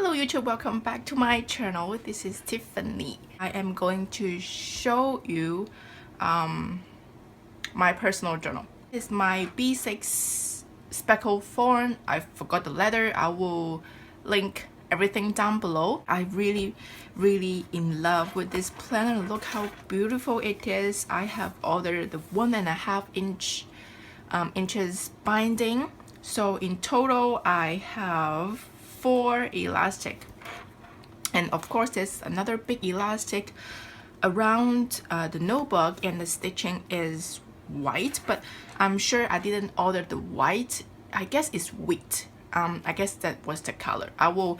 Hello YouTube, welcome back to my channel. This is Tiffany. I am going to show you my personal journal. It's my B6 Speckle Fawn. I forgot the letter. I will link everything down below. I really in love with this planner. Look how beautiful it is. I have ordered the 1.5 inches binding. So in total I have 4 elastic, and of course there's another big elastic around the notebook, and the stitching is white, but I'm sure I didn't order the white. I guess it's wheat. I guess that was the color. I will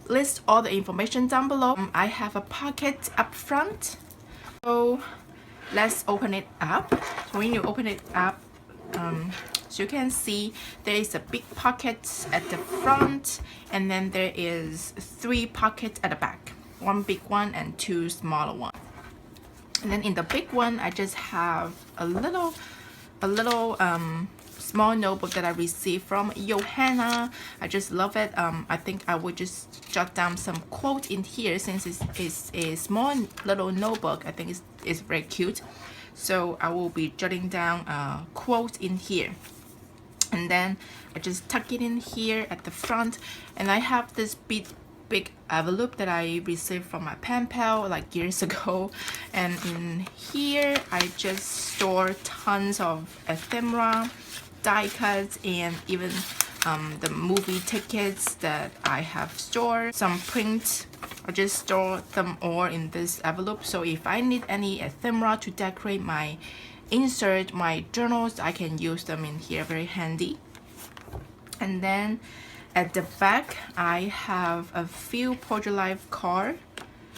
list all the information down below. I have a pocket up front, so let's open it up. So when you open it up, so you can see there is a big pocket at the front, and then there is 3 pockets at the back, 1 big one and 2 smaller ones. And then in the big one I just have a little small notebook that I received from Johanna. I just love it. I think I would just jot down some quote in here since it's a small little notebook. I think it's very cute, so I will be jotting down a quote in here. And then I just tuck it in here at the front, and I have this big envelope that I received from my pen pal like years ago, and in here I just store tons of ephemera, die cuts, and even the movie tickets that I have stored. Some prints, I just store them all in this envelope, so if I need any ephemera to decorate my insert, my journals, I can use them in here, very handy. And then at the back I have a few Project Life cards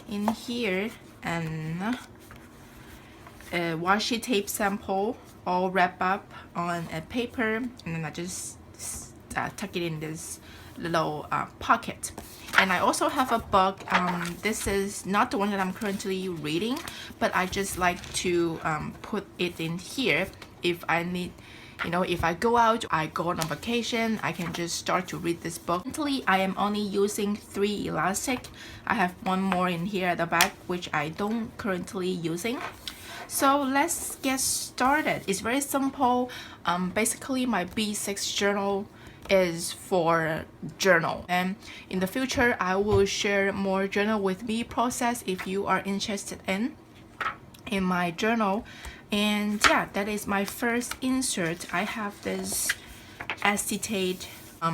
in here, and a washi tape sample all wrapped up on a paper, and then I just tuck it in this little pocket. And I also have a book. This is not the one that I'm currently reading, but I just like to put it in here if I need, if I go out, I go on a vacation, I can just start to read this book. Currently I am only using 3 elastic. I have 1 more in here at the back which I don't currently using. So let's get started. It's very simple. Basically my B6 journal is for journal, and in the future I will share more journal with me process if you are interested in my journal. And yeah, that is my first insert. I have this acetate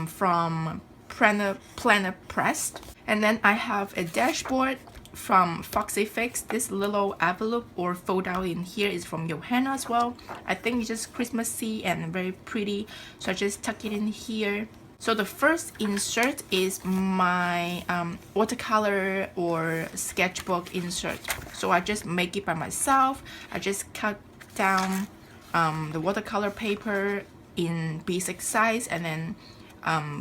from Planner Press, and then I have a dashboard from Foxy Fix. This little envelope or fold out in here is from Johanna as well. I think it's just Christmassy and very pretty, so I just tuck it in here. So the first insert is my watercolor or sketchbook insert. So I just make it by myself. I just cut down the watercolor paper in B6 size, and then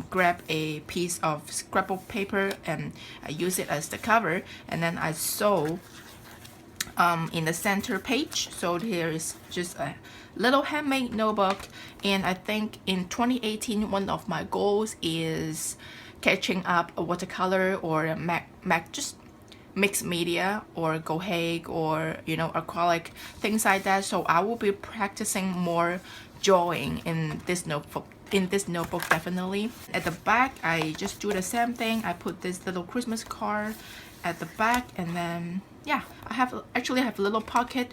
grab a piece of scrapbook paper and I use it as the cover, and then I sew in the center page. So here is just a little handmade notebook, and I think in 2018 one of my goals is catching up a watercolor or a just mixed media or Goheg or acrylic, things like that. So I will be practicing more drawing in this notebook. Definitely. At the back I just do the same thing. I put this little Christmas card at the back, and then yeah, I actually have a little pocket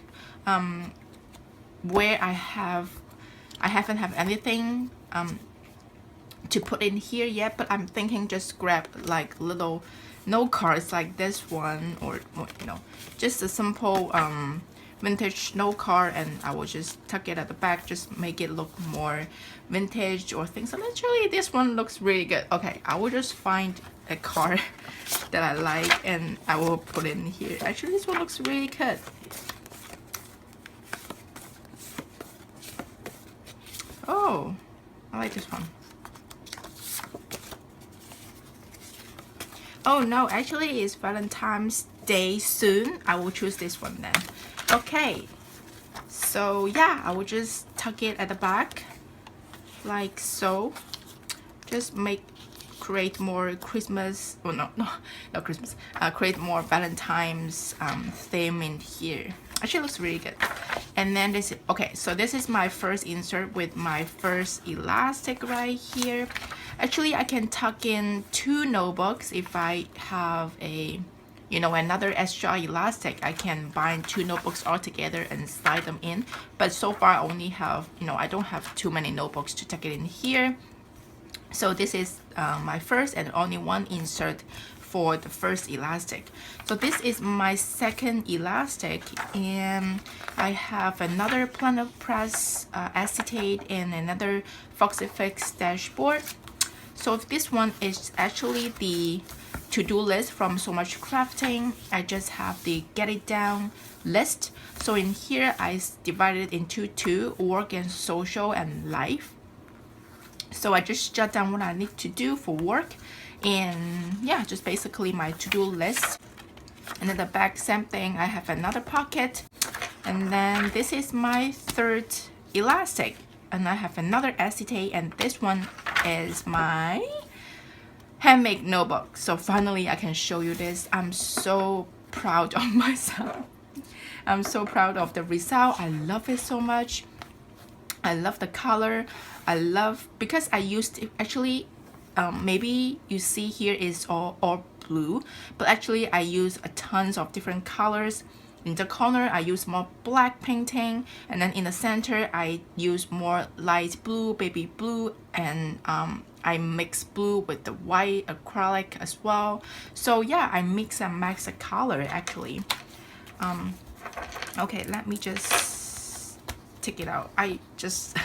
where I haven't have anything to put in here yet, but I'm thinking just grab like little note cards like this one, or just a simple vintage note card, and I will just tuck it at the back, just make it look more vintage or things. And actually this one looks really good. Okay, I will just find a card that I like and I will put it in here. Actually this one looks really good. Oh, I like this one. Oh no, actually it's Valentine's Day soon. I will choose this one then. Okay, so yeah, I will just tuck it at the back like so. Just make create more Christmas, oh no, not Christmas, create more Valentine's theme in here. Actually looks really good. And then this, okay, so this is my first insert with my first elastic right here. Actually, I can tuck in 2 notebooks if I have a, you know, another extra elastic. I can bind 2 notebooks all together and slide them in. But so far I only have, you know, I don't have too many notebooks to tuck it in here. So this is my first and only one insert for the first elastic. So this is my second elastic, and I have another Planner Press acetate and another Foxy Fix dashboard. So this one is actually the to-do list from SewMuchcrafting. I just have the get it down list. So in here I divided it into 2, work and social and life. So I just jot down what I need to do for work, and yeah, just basically my to-do list. And then the back, same thing, I have another pocket. And then this is my third elastic, and I have another acetate, and this one is my handmade notebook. So finally I can show you this. I'm so proud of myself. I'm so proud of the result. I love it so much. I love the color. I love, because I used it, actually maybe you see here is all blue, but actually I use a tons of different colors. In the corner I use more black painting, and then in the center I use more light blue, baby blue, and I mix blue with the white acrylic as well. So yeah, I mix and match the color actually. Okay, let me just take it out. I just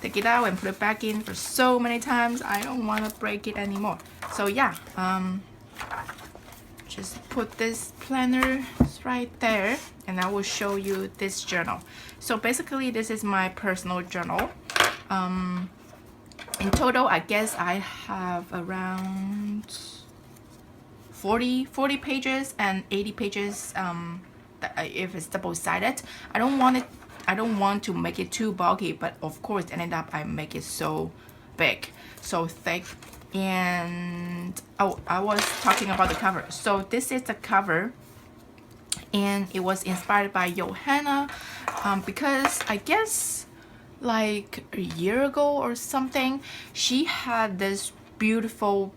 take it out and put it back in for so many times. I don't want to break it anymore. So yeah, just put this planner right there, and I will show you this journal. So basically this is my personal journal. In total, I guess I have around 40 pages and 80 pages if it's double-sided. I don't want to make it too bulky, but of course ended up I make it so big, so thick. And oh, I was talking about the cover. So this is the cover, and it was inspired by Johanna, because I guess like a year ago or something, she had this beautiful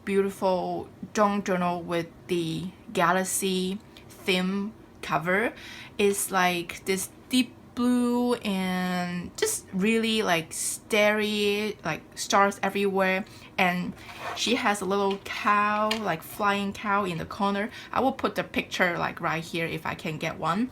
junk journal with the galaxy theme cover. It's like this deep blue and just really like starry, like stars everywhere, and she has a little cow, like flying cow in the corner. I will put the picture like right here if I can get one.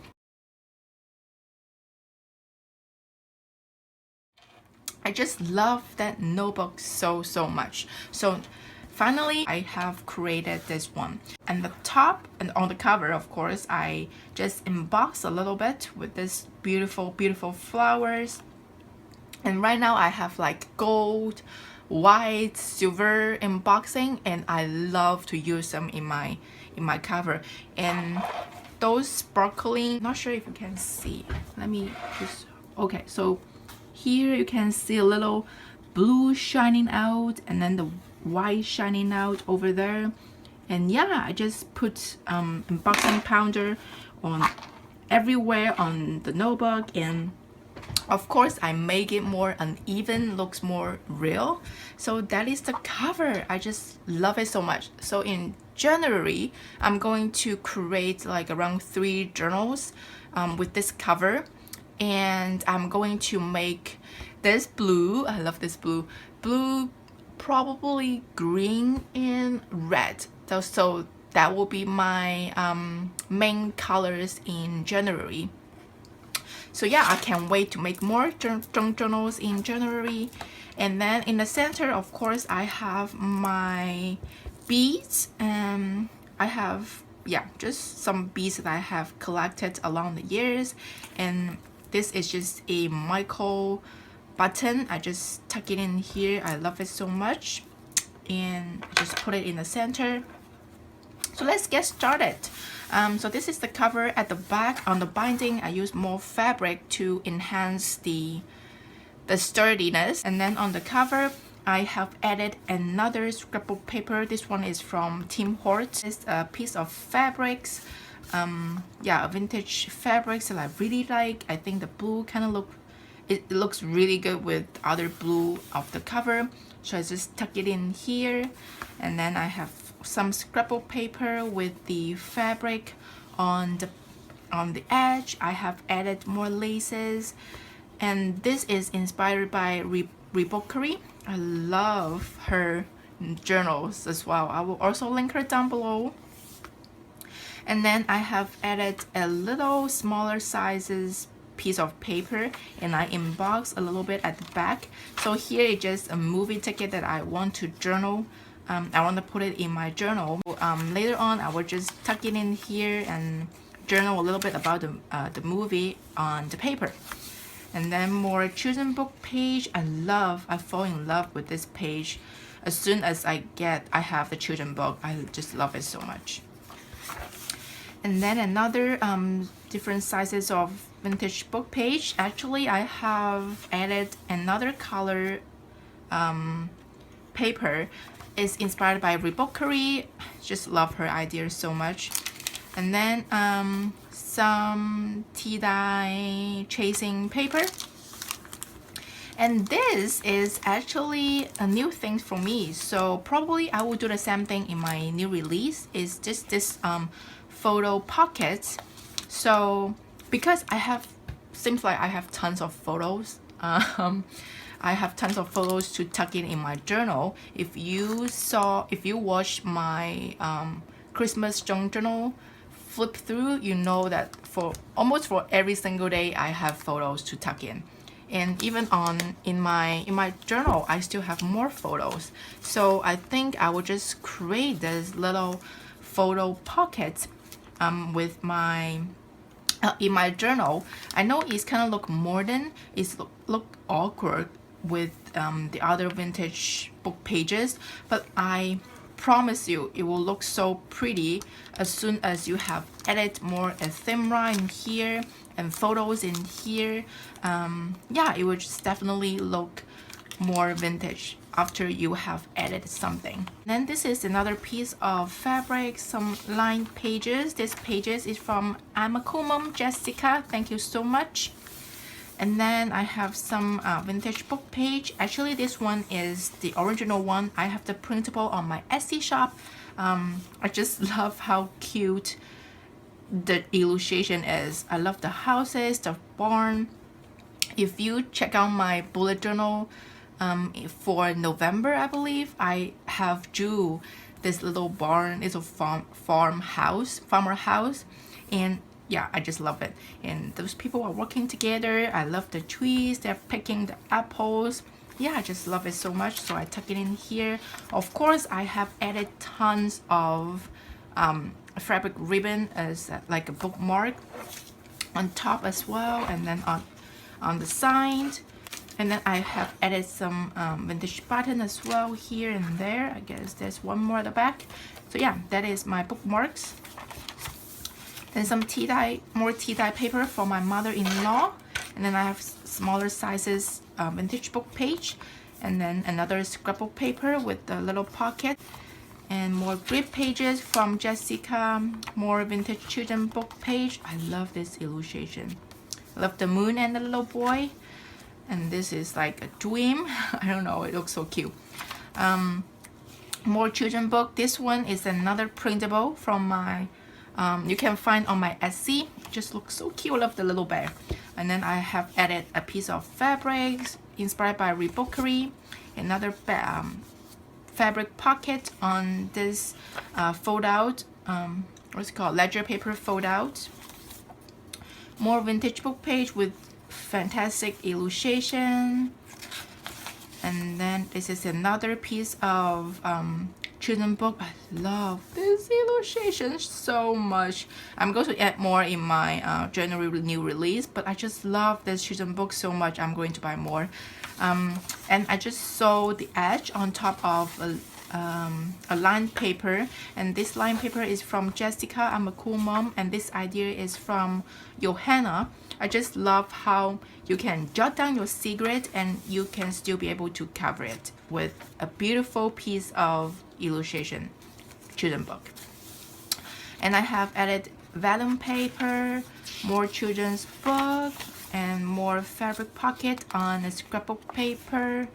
I just love that notebook so much. So finally I have created this one, and the top and on the cover, of course, I just embossed a little bit with this beautiful flowers. And right now I have like gold, white, silver embossing, and I love to use them in my cover. And those sparkling, not sure if you can see, let me just, okay, so here you can see a little blue shining out, and then the white shining out over there. And yeah, I just put embossing powder on everywhere on the notebook, and of course I make it more uneven, looks more real. So that is the cover. I just love it so much. So in January I'm going to create like around 3 journals with this cover, and I'm going to make this blue. I love this blue, probably green and red. So that will be my main colors in January. So yeah, I can't wait to make more junk journals in January. And then in the center, of course, I have my beads, and I have, yeah, just some beads that I have collected along the years. And this is just a Michael button. I just tuck it in here. I love it so much, and I just put it in the center. So let's get started. So this is the cover. At the back on the binding, I use more fabric to enhance the sturdiness. And then on the cover, I have added another scrapbook paper. This one is from Tim Hortons. It's a piece of fabrics. Yeah, vintage fabrics that I really like. I think the blue kind of it looks really good with other blue of the cover. So I just tuck it in here, and then I have some scrapbook paper with the fabric on the edge. I have added more laces, and this is inspired by Rebockery. I love her journals as well. I will also link her down below. And then I have added a little smaller sizes piece of paper, and I embossed a little bit at the back. So here is just a movie ticket that I want to journal. I want to put it in my journal. Later on, I will just tuck it in here and journal a little bit about the movie on the paper. And then more children book page. I fall in love with this page. As soon as I have the children book, I just love it so much. And then another different sizes of vintage book page. Actually, I have added another color paper. It's inspired by Rebockery. Just love her idea so much. And then some tie-dye chasing paper. And this is actually a new thing for me, so probably I will do the same thing in my new release. It's just this photo pockets. So because seems like I have tons of photos. I have tons of photos to tuck in my journal. If you watch my Christmas journal flip through, you know that for almost every single day I have photos to tuck in. And even in my journal, I still have more photos. So I think I will just create this little photo pockets with my in my journal. I know it's kind of look modern, it's look awkward with the other vintage book pages, but I promise you it will look so pretty as soon as you have added more ephemera in here and photos in here. Yeah, it will just definitely look more vintage after you have added something. Then this is another piece of fabric, some lined pages. This pages is from Amakumum Jessica. Thank you so much. And then I have some vintage book page. Actually, this one is the original one. I have the printable on my Etsy shop. I just love how cute the illustration is. I love the houses, the barn. If you check out my bullet journal for November, I believe, I have drew this little barn. It's a farmer house, and yeah, I just love it. And those people are working together. I love the trees. They're picking the apples. Yeah, I just love it so much. So I tuck it in here. Of course, I have added tons of fabric ribbon as like a bookmark on top as well, and then on the side. And then I have added some vintage button as well here and there. I guess there's one more at the back. So yeah, that is my bookmarks. Then some more tie-dye paper for my mother-in-law. And then I have smaller sizes vintage book page. And then another scrapbook paper with the little pocket. And more grid pages from Jessica. More vintage children book page. I love this illustration. I love the moon and the little boy. And this is like a dream. I don't know, it looks so cute. More children book. This one is another printable from my you can find on my Etsy. It just looks so cute. I love the little bear. And then I have added a piece of fabrics inspired by Rebockery. Another fabric pocket on this fold out, what's it called, ledger paper fold out. More vintage book page with fantastic illustration. And then this is another piece of children book. I love this illustration so much. I'm going to add more in my January new release, but I just love this children book so much. I'm going to buy more. And I just sewed the edge on top of a lined paper, and this lined paper is from Jessica, I'm a Cool Mom, and this idea is from Johanna. I just love how you can jot down your secret and you can still be able to cover it with a beautiful piece of illustration children book. And I have added vellum paper, more children's book, and more fabric pocket on a scrapbook paper.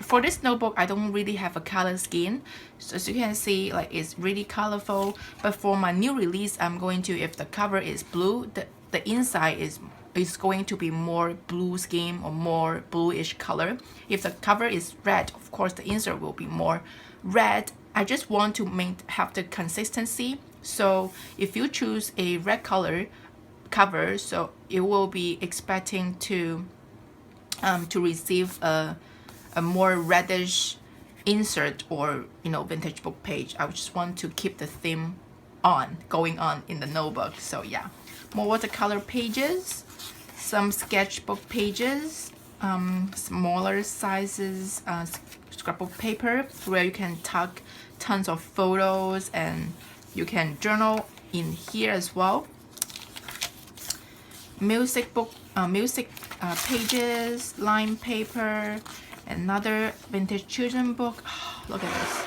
For this notebook, I don't really have a color scheme, so as you can see, like it's really colorful. But for my new release, I'm going to, if the cover is blue, the inside is going to be more blue scheme or more bluish color. If the cover is red, of course the insert will be more red. I just want to have the consistency. So if you choose a red color cover, so it will be expecting to receive a more reddish insert or vintage book page. I just want to keep the theme going on in the notebook. So yeah, more watercolor pages, some sketchbook pages, smaller sizes scrapbook paper where you can tuck tons of photos and you can journal in here as well. Music pages, lined paper, another vintage children book. Oh, look at this.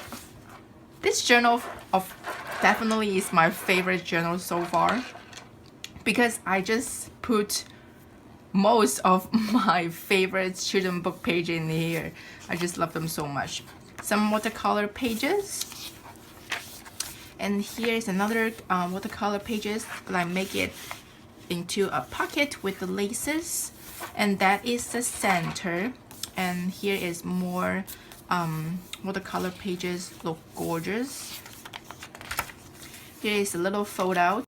This journal definitely is my favorite journal so far because I just put most of my favorite children book page in here. I just love them so much. Some watercolor pages. And here is another watercolor pages. I make it into a pocket with the laces, and that is the center. And here is more watercolor pages. Look gorgeous. Here is a little fold out.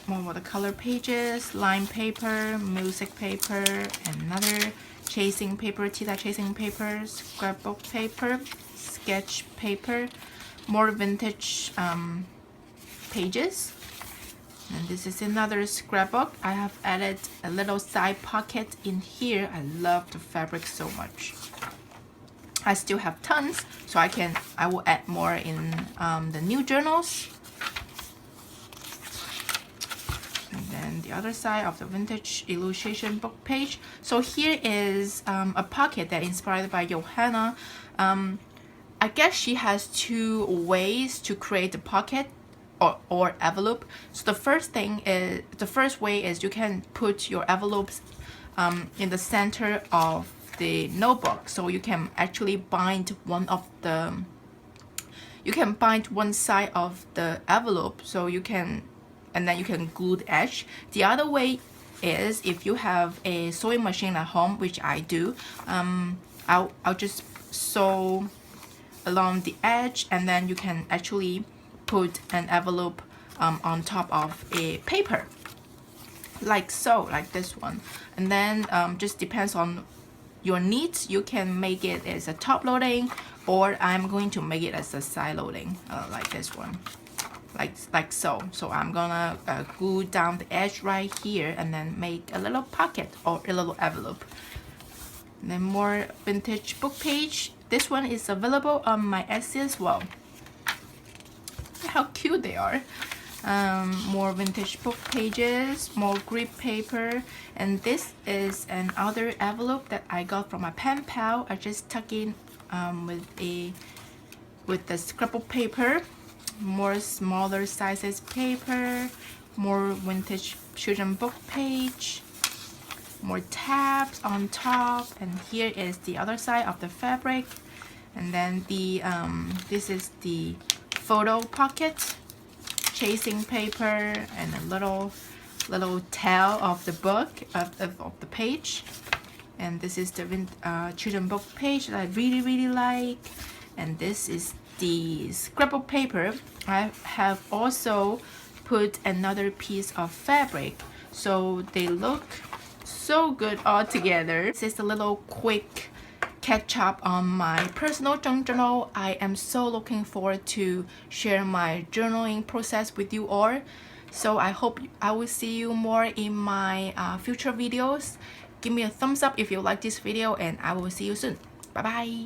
More watercolor pages, lined paper, music paper, another chasing paper, Tita chasing paper, scrapbook paper, sketch paper, more vintage pages. And this is another scrapbook. I have added a little side pocket in here. I love the fabric so much. I still have tons, so I will add more in the new journals. And then the other side of the vintage illustration book page. So here is a pocket that inspired by Johanna. I guess she has two ways to create the pocket or envelope. So the first way is you can put your envelopes in the center of the notebook, so you can actually bind one side of the envelope, so you can, and then you can glue the edge. The other way is if you have a sewing machine at home, which I do, I'll just sew along the edge, and then you can actually put an envelope on top of a paper, like so, like this one. And then just depends on your needs. You can make it as a top loading, or I'm going to make it as a side loading, like this one, like so. So I'm gonna glue down the edge right here and then make a little pocket or a little envelope. And then more vintage book page. This one is available on my Etsy as well. How cute they are. More vintage book pages, more grip paper, and this is another envelope that I got from my pen pal. I just tuck in with the scrapbook paper, more smaller sizes paper, more vintage children book page, more tabs on top, and here is the other side of the fabric. And then the this is the photo pocket, chasing paper, and a little tail of the book of the page. And this is the children book page that I really like. And this is the scrapbook paper. I have also put another piece of fabric, so they look so good all together. This is a little quick catch up on my personal journal. I am so looking forward to share my journaling process with you all. So I hope I will see you more in my future videos. Give me a thumbs up if you like this video, and I will see you soon. Bye bye.